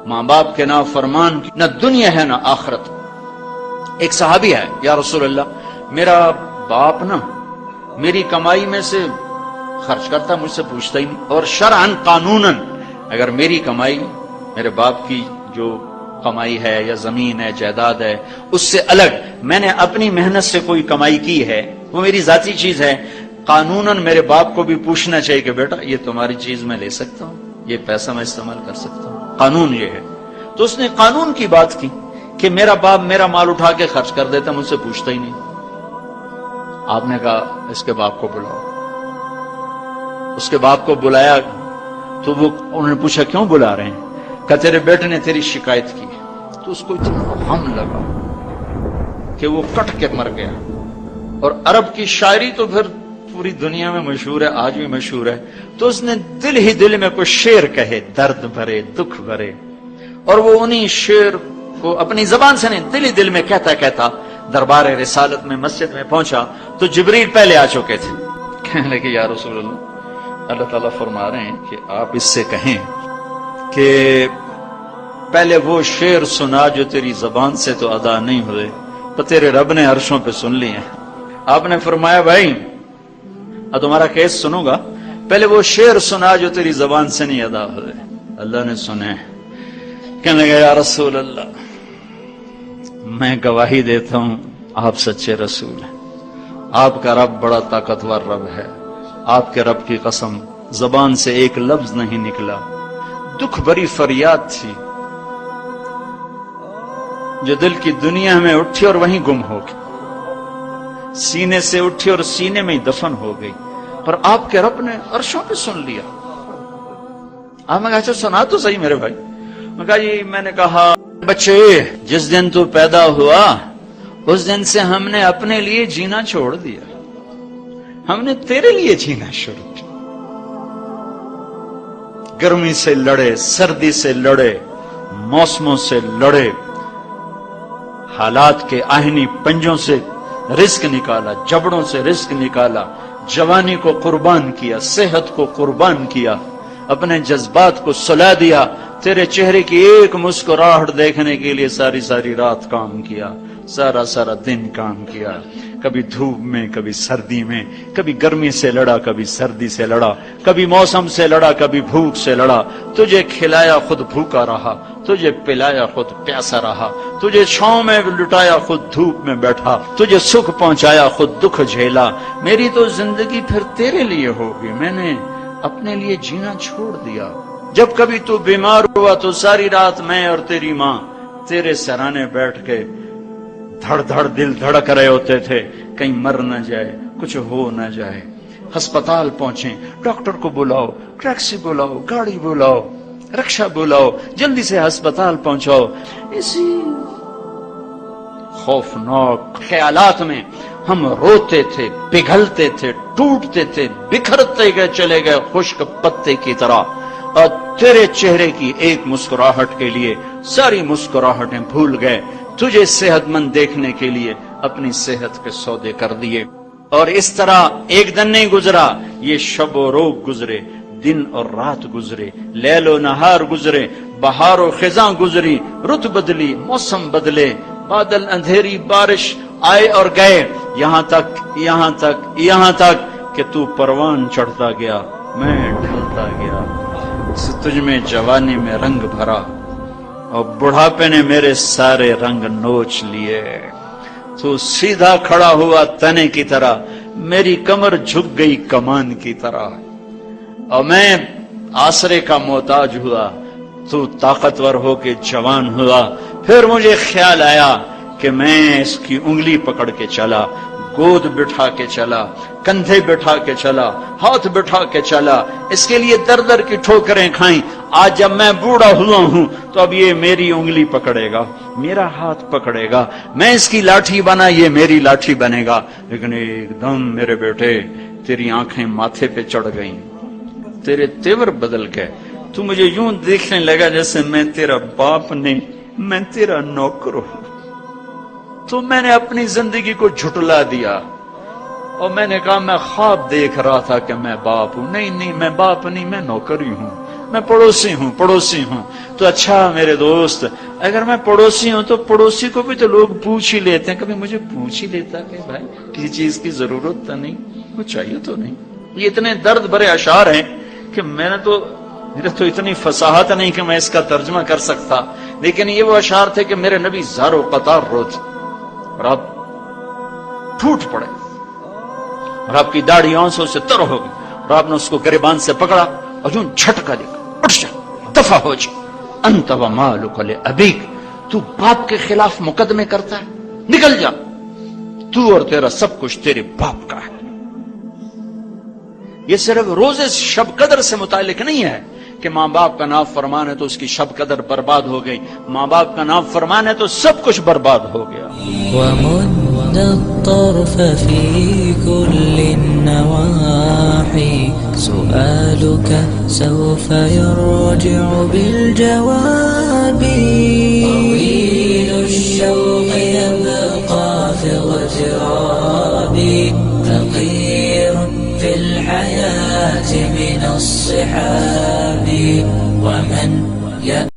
ماں باپ کے نافرمان کی نہ دنیا ہے نہ آخرت۔ ایک صحابی ہے، یا رسول اللہ میرا باپ نا میری کمائی میں سے خرچ کرتا، مجھ سے پوچھتا ہی نہیں، اور شرعاً قانوناً اگر میری کمائی میرے باپ کی جو کمائی ہے یا زمین ہے جائیداد ہے اس سے الگ میں نے اپنی محنت سے کوئی کمائی کی ہے، وہ میری ذاتی چیز ہے، قانوناً میرے باپ کو بھی پوچھنا چاہیے کہ بیٹا یہ تمہاری چیز میں لے سکتا ہوں، یہ پیسہ میں استعمال کر سکتا ہوں، قانون یہ ہے۔ تو اس نے قانون کی بات کی کہ میرا باپ میرا مال اٹھا کے خرچ کر دیتا، مجھ سے پوچھتا ہی نہیں۔ آپ نے کہا اس کے باپ کو بلاؤ۔ اس کے باپ کو بلایا تو وہ انہوں نے پوچھا کیوں بلا رہے ہیں؟ کہ تیرے بیٹے نے تیری شکایت کی۔ تو اس کو اتنا غم لگا کہ وہ کٹ کے مر گیا۔ اور عرب کی شاعری تو پھر پوری دنیا میں مشہور ہے، آج بھی مشہور ہے۔ تو اس نے دل ہی دل میں کوئی شعر کہے، درد بھرے دکھ بھرے، اور وہ انہی شعر کو اپنی زبان سے نہیں دل ہی دل میں کہتا کہتا دربار رسالت میں مسجد میں پہنچا تو جبریل پہلے آ چکے تھے۔ کہنے لگے یا رسول اللہ تعالیٰ فرما رہے ہیں کہ آپ اس سے کہیں کہ پہلے وہ شعر سنا جو تیری زبان سے تو ادا نہیں ہوئے، تو تیرے رب نے عرشوں پہ سن لیے۔ آپ نے فرمایا بھائی اب تمہارا کیس سنوں گا، پہلے وہ شعر سنا جو تیری زبان سے نہیں ادا ہوئے۔ اللہ نے سنے۔ کہنے لگا یا رسول اللہ میں گواہی دیتا ہوں آپ سچے رسول ہیں، آپ کا رب بڑا طاقتور رب ہے، آپ کے رب کی قسم زبان سے ایک لفظ نہیں نکلا، دکھ بھری فریاد تھی جو دل کی دنیا میں اٹھی اور وہیں گم ہو گئی، سینے سے اٹھی اور سینے میں ہی دفن ہو گئی، پر آپ کے رب نے عرشوں پہ سن لیا۔ آپ نے کہا اچھا سنا تو صحیح میرے بھائی۔ میں کہا جی میں نے کہا بچے جس دن تو پیدا ہوا اس دن سے ہم نے اپنے لیے جینا چھوڑ دیا، ہم نے تیرے لیے جینا شروع کیا۔ گرمی سے لڑے، سردی سے لڑے، موسموں سے لڑے، حالات کے آہنی پنجوں سے رزق نکالا، جبڑوں سے رزق نکالا، جوانی کو قربان کیا، صحت کو قربان کیا، اپنے جذبات کو سلا دیا، تیرے چہرے کی ایک مسکراہٹ دیکھنے کے لیے ساری ساری رات کام کیا، سارا سارا دن کام کیا، کبھی دھوپ میں کبھی سردی میں، کبھی گرمی سے لڑا کبھی سردی سے لڑا، کبھی موسم سے لڑا کبھی بھوک سے لڑا، تجھے کھلایا خود بھوکا رہا، تجھے پلایا خود پیاسا رہا، تجھے چھاؤں میں لٹایا خود دھوپ میں بیٹھا، تجھے سکھ پہنچایا خود دکھ جھیلا، میری تو زندگی پھر تیرے لیے ہوگی، میں نے اپنے لیے جینا چھوڑ دیا۔ جب کبھی تو بیمار ہوا تو ساری رات میں اور تیری ماں تیرے سرانے بیٹھ کے دھڑ دھڑ دل دھڑک رہے ہوتے تھے، کہیں مر نہ جائے، کچھ ہو نہ جائے۔ ہسپتال پہنچیں، ڈاکٹر کو بلاؤ، ٹیکسی بلاؤ، گاڑی بلاؤ، رکشہ بلاؤ، جلدی سے ہسپتال پہنچاؤ۔ اسی خوفناک خیالات میں ہم روتے تھے، پگھلتے تھے، ٹوٹتے تھے، بکھرتے گئے چلے گئے خشک پتے کی طرح، اور تیرے چہرے کی ایک مسکراہٹ کے لیے ساری مسکراہٹیں بھول گئے، تجھے صحت مند دیکھنے کے لیے اپنی صحت کے سودے کر دیے۔ اور اس طرح ایک دن نہیں گزرا، یہ شب و روز گزرے، دن اور رات گزرے، لیل و نہار گزرے، بہار و خزاں گزری، رت بدلی، موسم بدلے، بادل اندھیری بارش آئے اور گئے، یہاں تک کہ تو پروان چڑھتا گیا، میں ڈھلتا گیا، تجھ میں جوانی میں رنگ بھرا اور بڑھاپے نے میرے سارے رنگ نوچ لیے، تو سیدھا کھڑا ہوا تنے کی طرح، میری کمر جھک گئی کمان کی طرح، اور میں آسرے کا محتاج ہوا، تو طاقتور ہو کے جوان ہوا۔ پھر مجھے خیال آیا کہ میں اس کی انگلی پکڑ کے چلا، گود بٹھا کے چلا، کندھے بٹھا کے چلا، ہاتھ بٹھا کے چلا، اس کے لیے در در کی ٹھوکریں کھائیں۔ آج جب میں بوڑھا ہوا ہوں تو اب یہ میری انگلی پکڑے گا، میرا ہاتھ پکڑے گا، میں اس کی لاٹھی بنا، یہ میری لاٹھی بنے گا۔ لیکن ایک دم میرے بیٹے تیری آنکھیں ماتھے پہ چڑھ گئیں، تیرے تیور بدل گئے، تو مجھے یوں دیکھنے لگا جیسے میں تیرا باپ نہیں، میں تیرا نوکر ہوں۔ تو میں نے اپنی زندگی کو جھٹلا دیا اور میں نے کہا میں خواب دیکھ رہا تھا کہ میں باپ ہوں، نہیں میں باپ نہیں، میں نوکر ہی ہوں۔ میں پڑوسی ہوں تو اچھا میرے دوست، اگر میں پڑوسی ہوں تو پڑوسی کو بھی تو لوگ پوچھ ہی لیتے ہیں، کبھی مجھے پوچھ ہی لیتا کہ بھائی کسی چیز کی ضرورت تو نہیں، کچھ چاہیے تو نہیں۔ یہ اتنے درد بھرے اشعار ہیں کہ میرے تو اتنی فصاحت نہیں کہ میں اس کا ترجمہ کر سکتا، لیکن یہ وہ اشعار تھے کہ میرے نبی زار و قطار روتے اور آپ ٹوٹ پڑے اور آپ کی داڑھی آنسوں سے تر ہو گئی اور آپ نے اس کو گریبان سے پکڑا اور یوں جھٹکا دے کر اٹھ جا، دفع ہو جا، انت و مالک لابیک، تو باپ کے خلاف مقدمے کرتا ہے، نکل جا، تو اور تیرا سب کچھ تیرے باپ کا ہے۔ یہ صرف روزے شب قدر سے متعلق نہیں ہے کہ ماں باپ کا نافرمان ہے تو اس کی شب قدر برباد ہو گئی، ماں باپ کا نافرمان ہے تو سب کچھ برباد ہو گیا۔ ومد الطرف في كل النواحي سؤالك سوف يرجع بالجواب طويل الشوق يبقى في اغترابي فقير في الحياة من الصحاب ومن